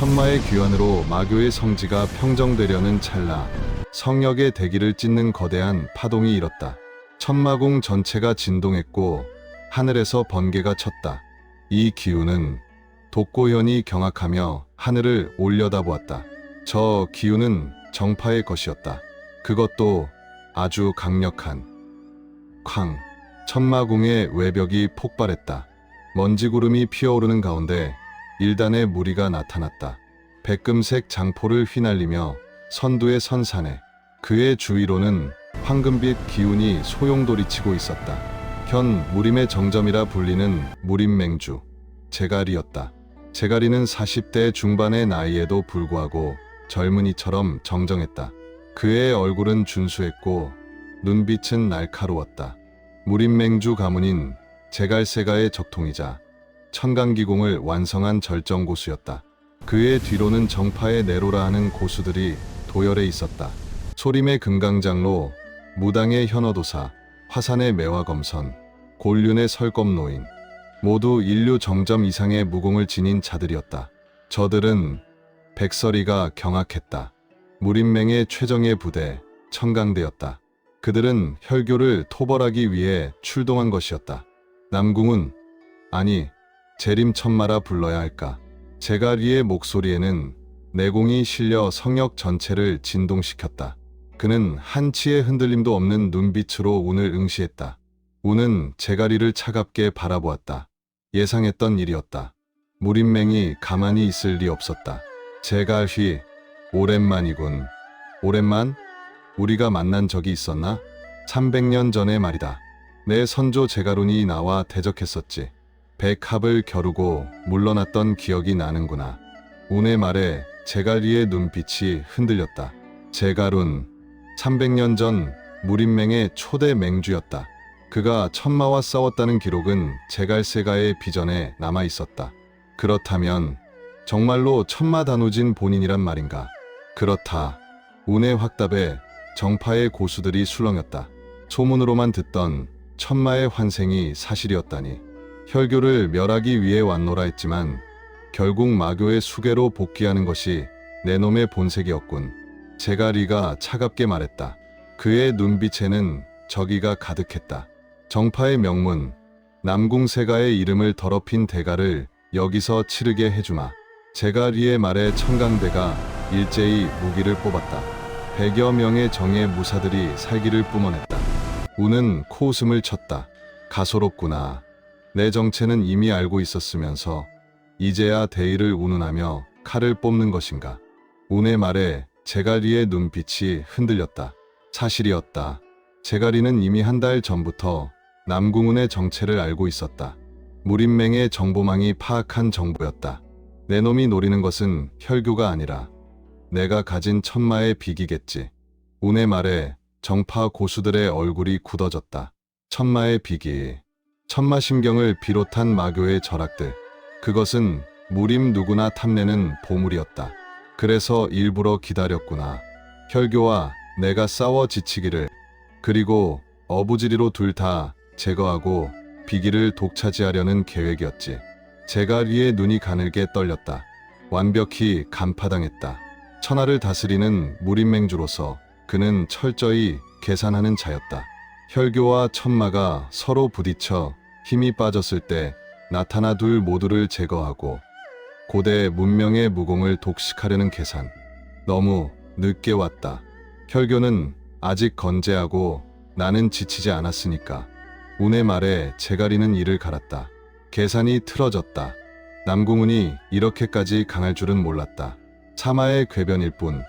천마의 귀환으로 마교의 성지가 평정되려는 찰나 성역의 대기를 찢는 거대한 파동이 일었다. 천마궁 전체가 진동했고 하늘에서 번개가 쳤다. 이 기운은 독고현이 경악하며 하늘을 올려다보았다. 저 기운은 정파의 것이었다. 그것도 아주 강력한. 쾅! 천마궁의 외벽이 폭발했다. 먼지구름이 피어오르는 가운데 일단의 무리가 나타났다. 백금색 장포를 휘날리며 선두에 선 사내. 그의 주위로는 황금빛 기운이 소용돌이치고 있었다. 현 무림의 정점이라 불리는 무림맹주 제갈이었다. 제갈이는 40대 중반의 나이에도 불구하고 젊은이처럼 정정했다. 그의 얼굴은 준수했고 눈빛은 날카로웠다. 무림맹주 가문인 제갈세가의 적통이자 천강기공을 완성한 절정고수였다. 그의 뒤로는 정파의 내로라 하는 고수들이 도열해 있었다. 소림의 금강장로, 무당의 현어도사, 화산의 매화검선, 곤륜의 설검노인, 모두 인류 정점 이상의 무공을 지닌 자들이었다. 저들은 백설이가 경악했다. 무림맹의 최정예 부대, 천강대였다. 그들은 혈교를 토벌하기 위해 출동한 것이었다. 남궁은, 아니 재림천마라 불러야 할까. 제갈이의 목소리에는 내공이 실려 성역 전체를 진동시켰다. 그는 한치의 흔들림도 없는 눈빛으로 운을 응시했다. 운은 제갈이를 차갑게 바라보았다. 예상했던 일이었다. 무림맹이 가만히 있을 리 없었다. 제갈휘, 오랜만이군. 오랜만? 우리가 만난 적이 있었나? 300년 전의 말이다. 내 선조 제갈운이 나와 대적했었지. 백합을 겨루고 물러났던 기억이 나는구나. 운의 말에 제갈이의 눈빛이 흔들렸다. 제갈운, 300년 전 무림맹의 초대 맹주였다. 그가 천마와 싸웠다는 기록은 제갈세가의 비전에 남아 있었다. 그렇다면 정말로 천마단우진 본인이란 말인가? 그렇다. 운의 확답에 정파의 고수들이 술렁였다. 소문으로만 듣던 천마의 환생이 사실이었다니. 혈교를 멸하기 위해 왔노라 했지만 결국 마교의 수계로 복귀하는 것이 내 놈의 본색이었군. 제갈이가 차갑게 말했다. 그의 눈빛에는 저기가 가득했다. 정파의 명문, 남궁세가의 이름을 더럽힌 대가를 여기서 치르게 해주마. 제갈이의 말에 천강대가 일제히 무기를 뽑았다. 100여 명의 정예 무사들이 살기를 뿜어냈다. 우는 코웃음을 쳤다. 가소롭구나. 내 정체는 이미 알고 있었으면서 이제야 대의를 운운하며 칼을 뽑는 것인가. 운의 말에 제갈이의 눈빛이 흔들렸다. 사실이었다. 제갈이는 이미 한 달 전부터 남궁운의 정체를 알고 있었다. 무림맹의 정보망이 파악한 정보였다. 내 놈이 노리는 것은 혈교가 아니라 내가 가진 천마의 비기겠지. 운의 말에 정파 고수들의 얼굴이 굳어졌다. 천마의 비기, 천마심경을 비롯한 마교의 절학들. 그것은 무림 누구나 탐내는 보물이었다. 그래서 일부러 기다렸구나. 혈교와 내가 싸워 지치기를, 그리고 어부지리로 둘 다 제거하고 비기를 독차지하려는 계획이었지. 제갈이의 눈이 가늘게 떨렸다. 완벽히 간파당했다. 천하를 다스리는 무림맹주로서 그는 철저히 계산하는 자였다. 혈교와 천마가 서로 부딪혀 힘이 빠졌을 때 나타나 둘 모두를 제거하고 고대 문명의 무공을 독식하려는 계산. 너무 늦게 왔다. 혈교는 아직 건재하고 나는 지치지 않았으니까. 운의 말에 제갈이는 이를 갈았다. 계산이 틀어졌다. 남궁운이 이렇게까지 강할 줄은 몰랐다. 차마의 궤변일 뿐.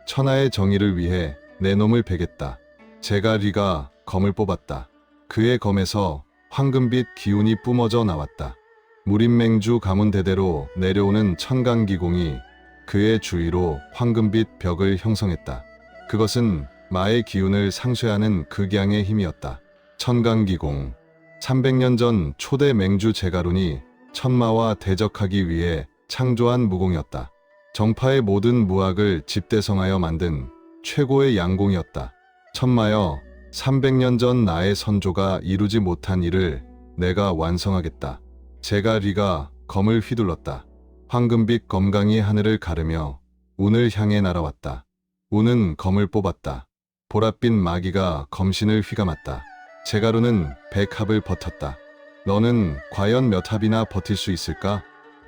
천하의 정의를 위해 내 놈을 베겠다. 제갈이가 검을 뽑았다. 그의 검에서 황금빛 기운이 뿜어져 나왔다. 무림맹주 가문 대대로 내려오는 천강기공이 그의 주위로 황금빛 벽을 형성했다. 그것은 마의 기운을 상쇄하는 극양의 힘이었다. 천강기공, 300년 전 초대 맹주 제갈운이 천마와 대적하기 위해 창조한 무공이었다. 정파의 모든 무학을 집대성하여 만든 최고의 양공이었다. 천마여, 300년 전 나의 선조가 이루지 못한 일을 내가 완성하겠다. 제갈이가 검을 휘둘렀다. 황금빛 검강이 하늘을 가르며 운을 향해 날아왔다. 운은 검을 뽑았다. 보랏빛 마귀가 검신을 휘감았다. 제가루는 100합을 버텼다. 너는 과연 몇 합이나 버틸 수 있을까?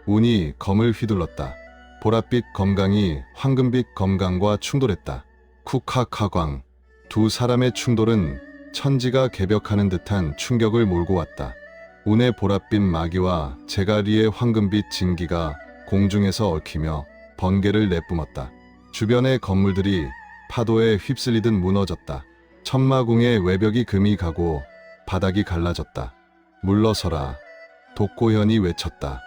운이 검을 휘둘렀다. 보랏빛 검강이 황금빛 검강과 충돌했다. 쿡하카광. 두 사람의 충돌은 천지가 개벽하는 듯한 충격을 몰고 왔다. 운의 보랏빛 마귀와 제가리의 황금빛 진기가 공중에서 얽히며 번개를 내뿜었다. 주변의 건물들이 파도에 휩쓸리듯 무너졌다. 천마궁의 외벽이 금이 가고 바닥이 갈라졌다. 물러서라. 독고현이 외쳤다.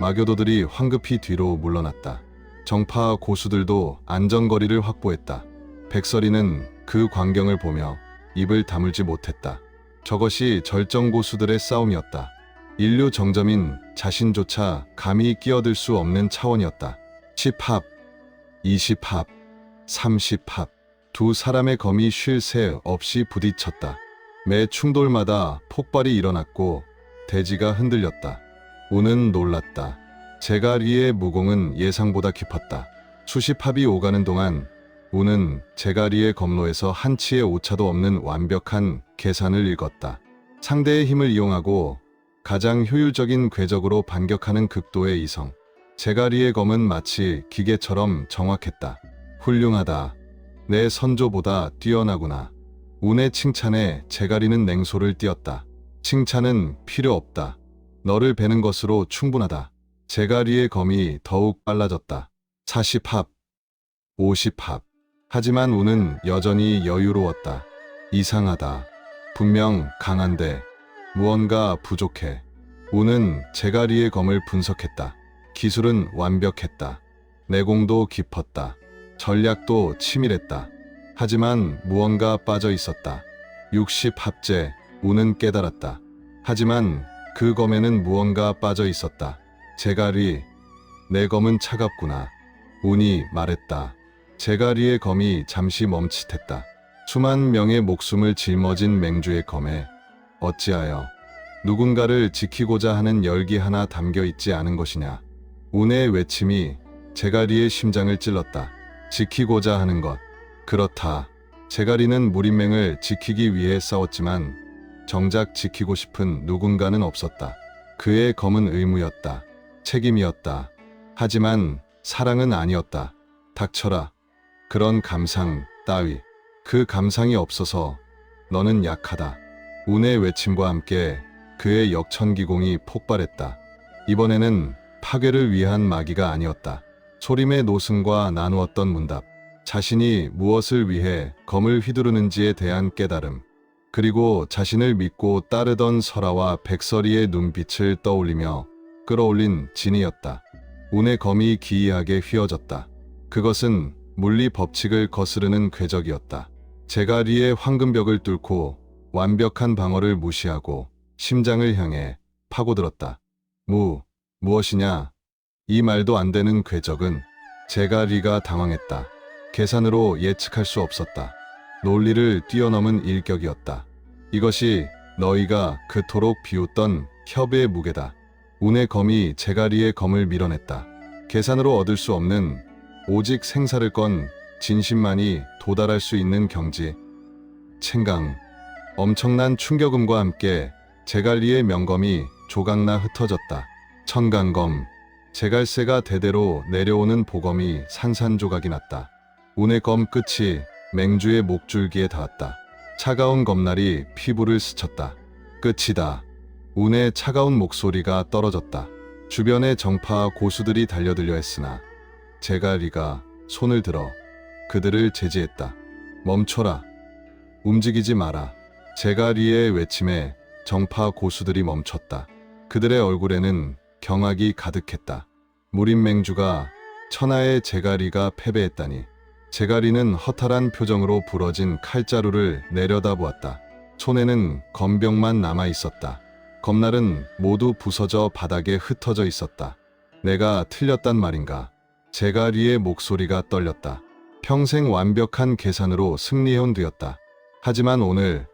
마교도들이 황급히 뒤로 물러났다. 정파 고수들도 안전거리를 확보했다. 백설이는 그 광경을 보며 입을 다물지 못했다. 저것이 절정고수들의 싸움이었다. 인류 정점인 자신조차 감히 끼어들 수 없는 차원이었다. 10합, 20합, 30합. 두 사람의 검이 쉴 새 없이 부딪혔다. 매 충돌마다 폭발이 일어났고 대지가 흔들렸다. 운은 놀랐다. 제가리의 무공은 예상보다 깊었다. 수십 합이 오가는 동안 운은 제가리의 검로에서 한치의 오차도 없는 완벽한 계산을 읽었다. 상대의 힘을 이용하고 가장 효율적인 궤적으로 반격하는 극도의 이성. 제가리의 검은 마치 기계처럼 정확했다. 훌륭하다. 내 선조보다 뛰어나구나. 운의 칭찬에 제가리는 냉소를 띄었다. 칭찬은 필요 없다. 너를 베는 것으로 충분하다. 제가리의 검이 더욱 빨라졌다. 40합, 50합. 하지만 운은 여전히 여유로웠다. 이상하다. 분명 강한데 무언가 부족해. 운은 제가리의 검을 분석했다. 기술은 완벽했다. 내공도 깊었다. 전략도 치밀했다. 하지만 무언가 빠져 있었다. 60합째 운은 깨달았다. 하지만 그 검에는 무언가 빠져 있었다. 제가리, 내 검은 차갑구나. 운이 말했다. 제가리의 검이 잠시 멈칫했다. 수만 명의 목숨을 짊어진 맹주의 검에 어찌하여 누군가를 지키고자 하는 열기 하나 담겨 있지 않은 것이냐. 운의 외침이 제가리의 심장을 찔렀다. 지키고자 하는 것. 그렇다. 제가리는 무림맹을 지키기 위해 싸웠지만 정작 지키고 싶은 누군가는 없었다. 그의 검은 의무였다. 책임이었다. 하지만 사랑은 아니었다. 닥쳐라. 그런 감상 따위. 그 감상이 없어서 너는 약하다. 운의 외침과 함께 그의 역천기공이 폭발했다. 이번에는 파괴를 위한 마귀가 아니었다. 소림의 노승과 나누었던 문답. 자신이 무엇을 위해 검을 휘두르는지에 대한 깨달음. 그리고 자신을 믿고 따르던 설아와 백설이의 눈빛을 떠올리며 끌어올린 진이었다. 운의 검이 기이하게 휘어졌다. 그것은 물리 법칙을 거스르는 궤적이었다. 제가리의 황금벽을 뚫고 완벽한 방어를 무시하고 심장을 향해 파고들었다. 무엇이냐? 이 말도 안 되는 궤적은. 제가리가 당황했다. 계산으로 예측할 수 없었다. 논리를 뛰어넘은 일격이었다. 이것이 너희가 그토록 비웃던 협의 무게다. 운의 검이 제가리의 검을 밀어냈다. 계산으로 얻을 수 없는 오직 생사를 건 진심만이 도달할 수 있는 경지. 챙강. 엄청난 충격음과 함께 제갈리의 명검이 조각나 흩어졌다. 천강검. 제갈새가 대대로 내려오는 보검이 산산조각이 났다. 운의 검 끝이 맹주의 목줄기에 닿았다. 차가운 검날이 피부를 스쳤다. 끝이다. 운의 차가운 목소리가 떨어졌다. 주변의 정파 고수들이 달려들려 했으나 제가리가 손을 들어 그들을 제지했다. 멈춰라. 움직이지 마라. 제가리의 외침에 정파 고수들이 멈췄다. 그들의 얼굴에는 경악이 가득했다. 무림맹주가 천하의 제가리가 패배했다니. 제가리는 허탈한 표정으로 부러진 칼자루를 내려다보았다. 손에는 검병만 남아 있었다. 검날은 모두 부서져 바닥에 흩어져 있었다. 내가 틀렸단 말인가? 제가리의 목소리가 떨렸다. 평생 완벽한 계산으로 승리해온 뒤였다. 하지만 오늘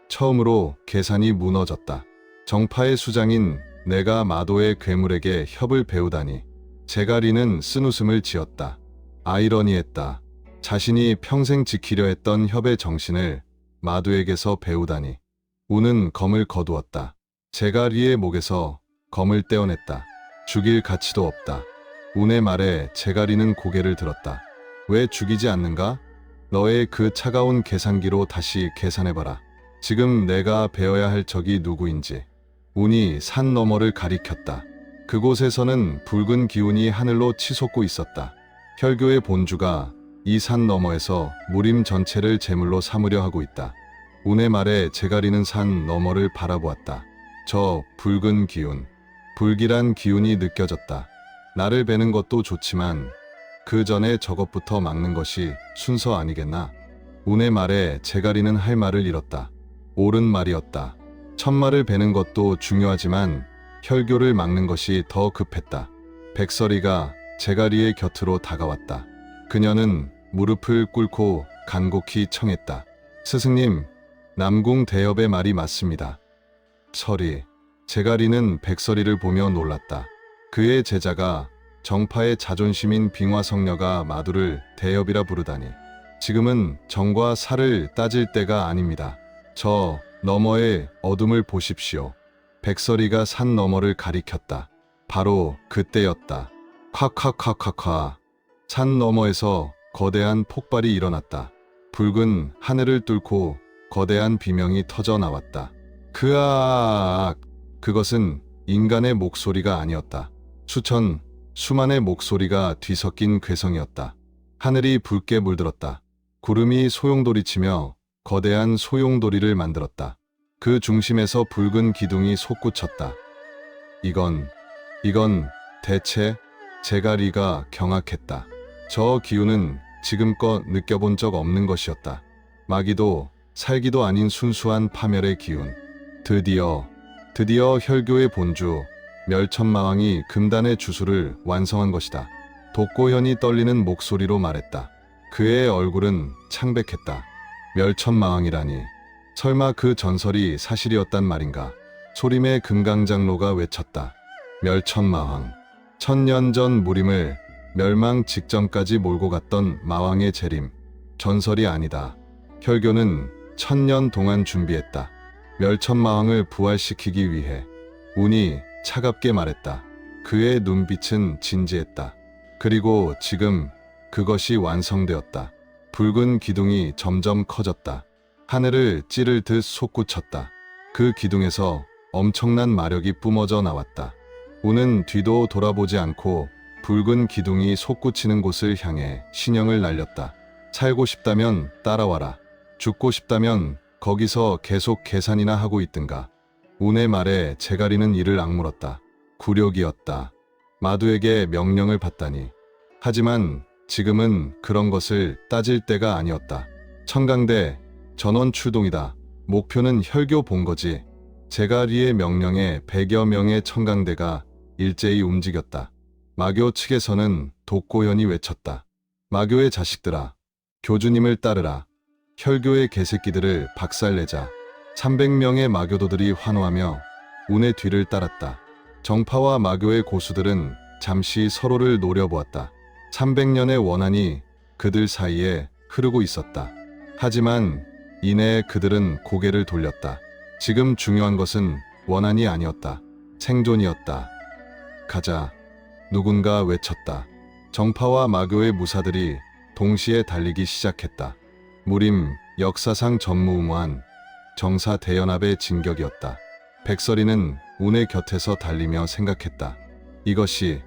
처음으로 계산이 무너졌다. 정파의 수장인 내가 마도의 괴물에게 협을 배우다니. 제가리는 쓴웃음을 지었다. 아이러니했다. 자신이 평생 지키려 했던 협의 정신을 마두에게서 배우다니. 우는 검을 거두었다. 제가리의 목에서 검을 떼어냈다. 죽일 가치도 없다. 운의 말에 제가리는 고개를 들었다. 왜 죽이지 않는가? 너의 그 차가운 계산기로 다시 계산해봐라. 지금 내가 베어야 할 적이 누구인지. 운이 산 너머를 가리켰다. 그곳에서는 붉은 기운이 하늘로 치솟고 있었다. 혈교의 본주가 이 산 너머에서 무림 전체를 제물로 삼으려 하고 있다. 운의 말에 제가리는 산 너머를 바라보았다. 저 붉은 기운, 불길한 기운이 느껴졌다. 나를 베는 것도 좋지만 그 전에 저것부터 막는 것이 순서 아니겠나? 운의 말에 제가리는 할 말을 잃었다. 옳은 말이었다. 천마를 베는 것도 중요하지만 혈교를 막는 것이 더 급했다. 백설이가 제가리의 곁으로 다가왔다. 그녀는 무릎을 꿇고 간곡히 청했다. 스승님, 남궁 대엽의 말이 맞습니다. 설이, 제가리는 백설이를 보며 놀랐다. 그의 제자가 정파의 자존심인 빙화성녀가 마두를 대엽이라 부르다니. 지금은 정과 사를 따질 때가 아닙니다. 저 너머의 어둠을 보십시오. 백설이가 산 너머를 가리켰다. 바로 그때였다. 콱콱콱콱콱. 산 너머에서 거대한 폭발이 일어났다. 붉은 하늘을 뚫고 거대한 비명이 터져 나왔다. 그아악! 그것은 인간의 목소리가 아니었다. 수만의 목소리가 뒤섞인 괴성이었다. 하늘이 붉게 물들었다. 구름이 소용돌이치며 거대한 소용돌이를 만들었다. 그 중심에서 붉은 기둥이 솟구쳤다. 이건 대체? 제가리가 경악했다. 저 기운은 지금껏 느껴본 적 없는 것이었다. 마기도 살기도 아닌 순수한 파멸의 기운. 드디어 혈교의 본주 멸천마왕이 금단의 주술을 완성한 것이다. 독고현이 떨리는 목소리로 말했다. 그의 얼굴은 창백했다. 멸천마왕이라니. 설마 그 전설이 사실이었단 말인가? 소림의 금강장로가 외쳤다. 멸천마왕. 1000년 전 무림을 멸망 직전까지 몰고 갔던 마왕의 재림. 전설이 아니다. 혈교는 1000년 동안 준비했다. 멸천마왕을 부활시키기 위해. 운이 차갑게 말했다. 그의 눈빛은 진지했다. 그리고 지금 그것이 완성되었다. 붉은 기둥이 점점 커졌다. 하늘을 찌를 듯 솟구쳤다. 그 기둥에서 엄청난 마력이 뿜어져 나왔다. 운은 뒤도 돌아보지 않고 붉은 기둥이 솟구치는 곳을 향해 신형을 날렸다. 살고 싶다면 따라와라. 죽고 싶다면 거기서 계속 계산이나 하고 있든가. 운의 말에 제가리는 이를 악물었다. 굴욕이었다. 마두에게 명령을 받다니. 하지만 지금은 그런 것을 따질 때가 아니었다. 천강대 전원 출동이다. 목표는 혈교 본거지. 제가리의 명령에 100여 명의 천강대가 일제히 움직였다. 마교 측에서는 독고현이 외쳤다. 마교의 자식들아, 교주님을 따르라. 혈교의 개새끼들을 박살내자. 300명의 마교도들이 환호하며 운의 뒤를 따랐다. 정파와 마교의 고수들은 잠시 서로를 노려보았다. 300년의 원한이 그들 사이에 흐르고 있었다. 하지만 이내 그들은 고개를 돌렸다. 지금 중요한 것은 원한이 아니었다. 생존이었다. 가자. 누군가 외쳤다. 정파와 마교의 무사들이 동시에 달리기 시작했다. 무림 역사상 전무후무한 정사대연합의 진격이었다. 백설이는 운의 곁에서 달리며 생각했다. 이것이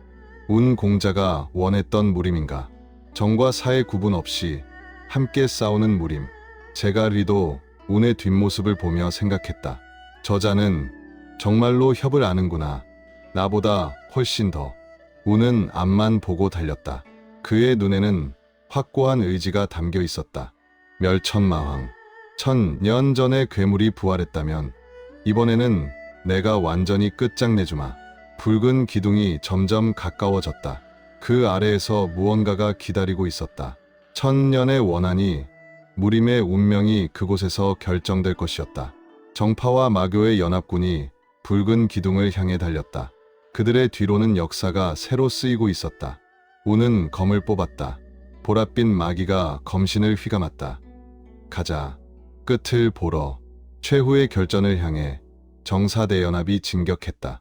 운 공자가 원했던 무림인가? 정과 사의 구분 없이 함께 싸우는 무림. 제가리도 운의 뒷모습을 보며 생각했다. 저자는 정말로 협을 아는구나. 나보다 훨씬 더. 운은 앞만 보고 달렸다. 그의 눈에는 확고한 의지가 담겨 있었다. 멸천마왕. 1000년 전에 괴물이 부활했다면 이번에는 내가 완전히 끝장내주마. 붉은 기둥이 점점 가까워졌다. 그 아래에서 무언가가 기다리고 있었다. 1000년의 원한이 무림의 운명이 그곳에서 결정될 것이었다. 정파와 마교의 연합군이 붉은 기둥을 향해 달렸다. 그들의 뒤로는 역사가 새로 쓰이고 있었다. 우는 검을 뽑았다. 보랏빛 마귀가 검신을 휘감았다. 가자. 끝을 보러. 최후의 결전을 향해 정사대연합이 진격했다.